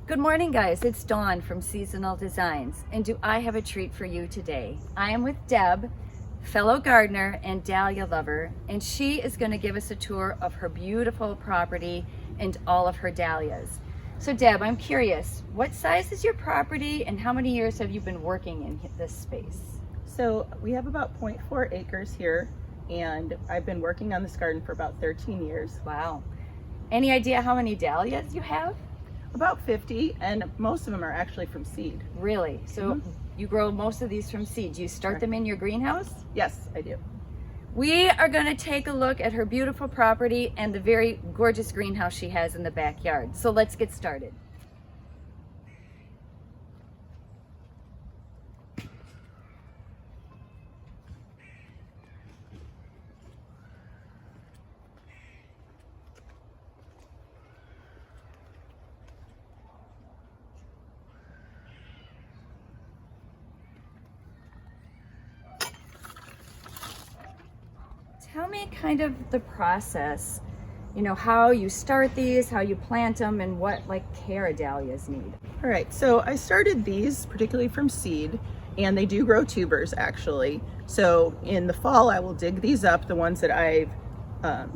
Good morning, guys. It's Dawn from Seasonal Designs, and do I have a treat for you today? I am with Deb, fellow gardener and dahlia lover, and she is going to give us a tour of her beautiful property and all of her dahlias. So Deb, I'm curious, what size is your property and how many years have you been working in this space? So we have about 0.4 acres here, and I've been working on this garden for about 13 years. Wow. Any idea how many dahlias you have? About 50, and most of them are actually from seed. Really? So you grow most of these from seed. Do you start them in your greenhouse? Yes, I do. We are going to take a look at her beautiful property and the very gorgeous greenhouse she has in the backyard. So let's get started. Tell me kind of the process, how you start these, how you plant them, and what care dahlias need. All right, so I started these particularly from seed, and they do grow tubers actually. So in the fall, I will dig these up, the ones that I've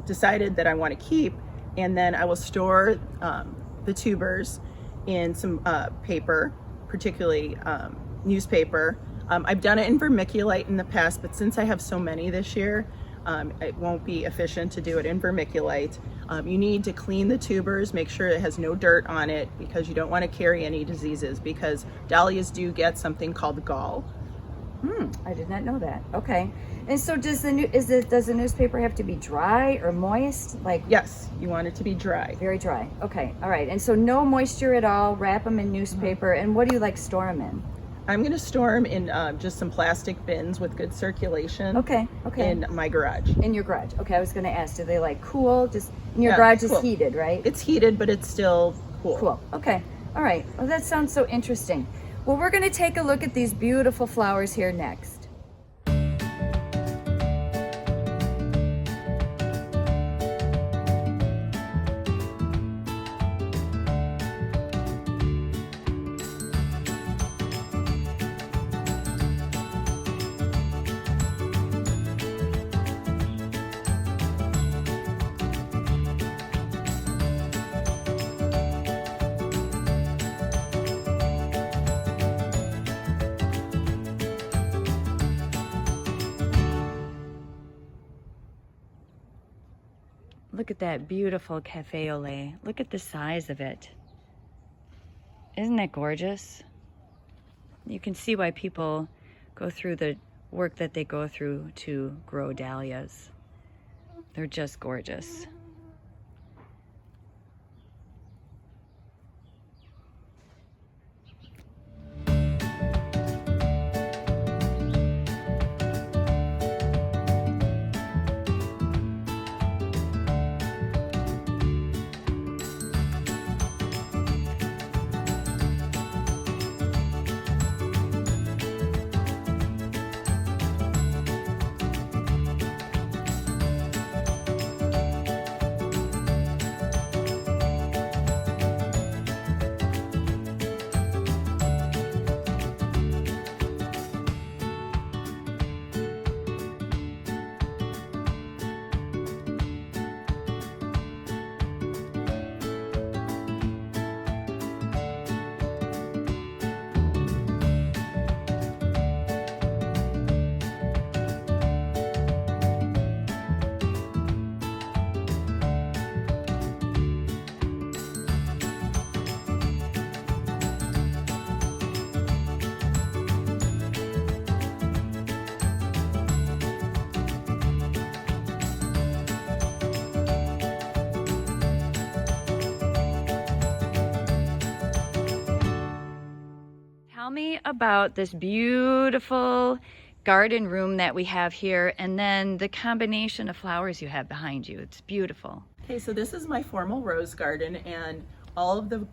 decided that I want to keep, and then I will store the tubers in some paper, particularly newspaper. I've done it in vermiculite in the past, but since I have so many this year, it won't be efficient to do it in vermiculite. You need to clean the tubers, make sure it has no dirt on it, because you don't want to carry any diseases, because dahlias do get something called gall. I did not know that. Okay. And so does the newspaper have to be dry or moist? Yes, you want it to be dry. Very dry. Okay. All right. And so no moisture at all, wrap them in newspaper. And what do you store them in? I'm going to store them in just some plastic bins with good circulation. Okay. In my garage. In your garage. Okay, I was going to ask, do they cool? Just in your garage is heated, right? It's heated, but it's still cool. Cool. Okay. All right. Well, that sounds so interesting. Well, we're going to take a look at these beautiful flowers here next. Look at that beautiful cafe au lait. Look at the size of it. Isn't that gorgeous? You can see why people go through the work that they go through to grow dahlias. They're just gorgeous. Tell me about this beautiful garden room that we have here, and then the combination of flowers you have behind you. It's beautiful. Okay, so this is my formal rose garden, and all of the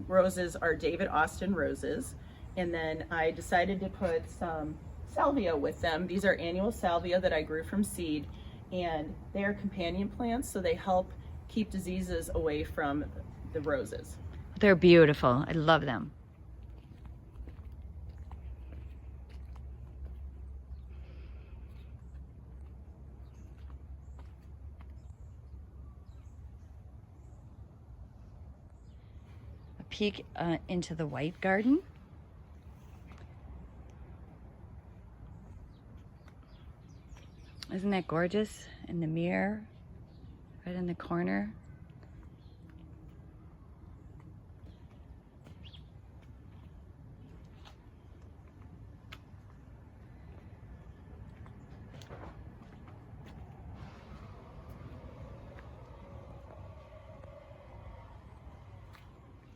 roses are David Austin roses. And then I decided to put some salvia with them. These are annual salvia that I grew from seed, and they are companion plants, so they help keep diseases away from the roses. They're beautiful. I love them. A peek into the white garden. Isn't that gorgeous? In the mirror, right in the corner.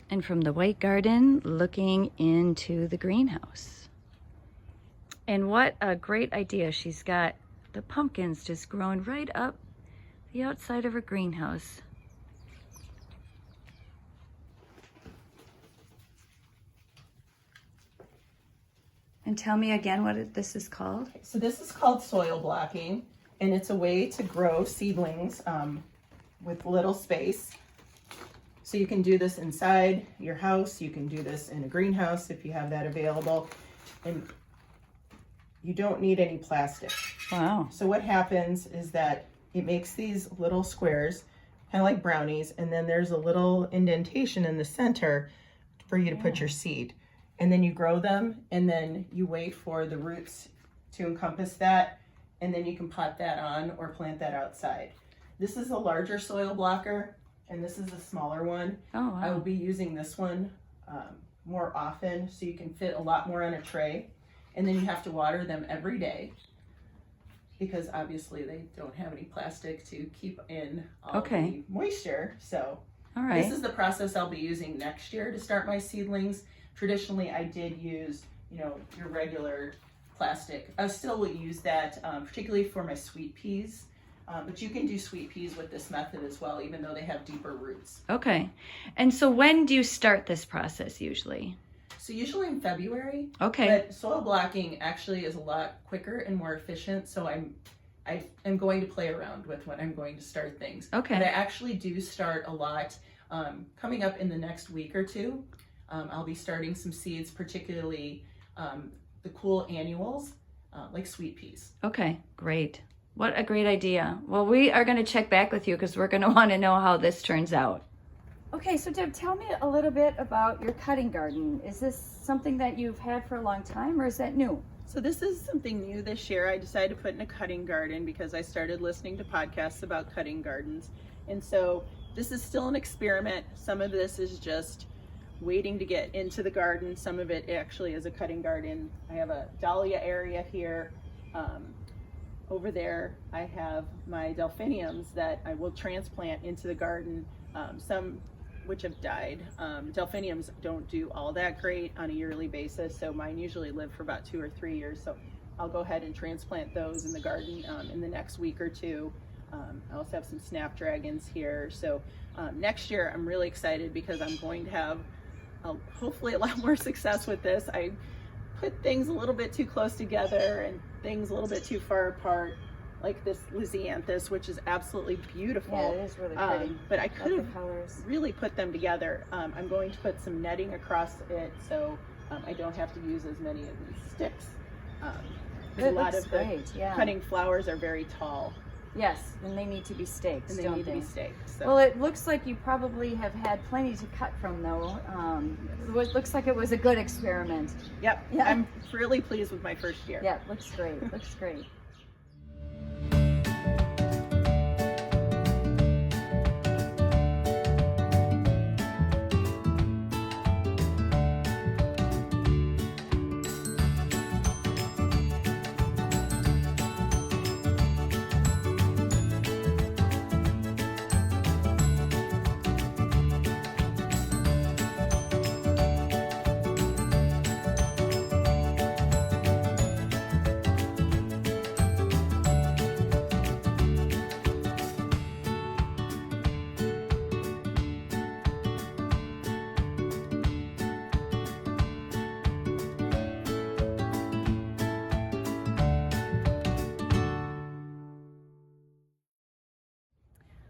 And from the white garden, looking into the greenhouse. And what a great idea. She's got the pumpkins just growing right up the outside of her greenhouse. And tell me again what this is called. So this is called soil blocking, and it's a way to grow seedlings with little space. So you can do this inside your house. You can do this in a greenhouse if you have that available. And you don't need any plastic. Wow. So what happens is that it makes these little squares, kind of like brownies, and then there's a little indentation in the center for you to put your seed. And then you grow them, and then you wait for the roots to encompass that, and then you can pot that on or plant that outside. This is a larger soil blocker, and this is a smaller one. Oh, wow. I will be using this one more often, so you can fit a lot more on a tray. And then you have to water them every day, because obviously they don't have any plastic to keep in all the moisture. So all right. This is the process I'll be using next year to start my seedlings. Traditionally, I did use, your regular plastic. I still will use that, particularly for my sweet peas. But you can do sweet peas with this method as well, even though they have deeper roots. Okay. And so when do you start this process usually? So usually in February. Okay. But soil blocking actually is a lot quicker and more efficient. So I am going to play around with when I'm going to start things. Okay. But I actually do start a lot coming up in the next week or two. I'll be starting some seeds, particularly the cool annuals, like sweet peas. Okay, great. What a great idea. Well, we are going to check back with you because we're going to want to know how this turns out. Okay, so Deb, tell me a little bit about your cutting garden. Is this something that you've had for a long time, or is that new? So this is something new this year. I decided to put in a cutting garden because I started listening to podcasts about cutting gardens. And so this is still an experiment. Some of this is just waiting to get into the garden. Some of it actually is a cutting garden. I have a dahlia area here. Over there, I have my delphiniums that I will transplant into the garden. Some which have died. Delphiniums don't do all that great on a yearly basis, so mine usually live for about 2 or 3 years. So I'll go ahead and transplant those in the garden in the next week or two. I also have some Snapdragons here. So next year I'm really excited because I'm going to have hopefully a lot more success with this. I put things a little bit too close together and things a little bit too far apart, like this Lysianthus, which is absolutely beautiful. Yeah, it is really pretty. But I could have really put them together. I'm going to put some netting across it so I don't have to use as many of these sticks. A lot of the cutting flowers are very tall. Yes, and they need to be staked, And they need to be staked. So. Well, it looks like you probably have had plenty to cut from, though. It looks like it was a good experiment. Yep, yeah. I'm really pleased with my first year. Yeah, looks great, looks great.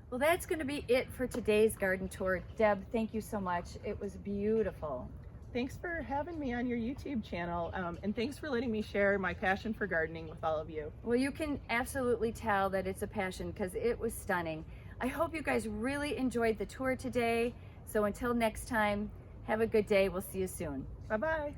Well, that's going to be it for today's garden tour. Deb, thank you so much. It was beautiful. Thanks for having me on your YouTube channel, and thanks for letting me share my passion for gardening with all of you. Well, you can absolutely tell that it's a passion because it was stunning. I hope you guys really enjoyed the tour today. So until next time, have a good day. We'll see you soon. Bye-bye.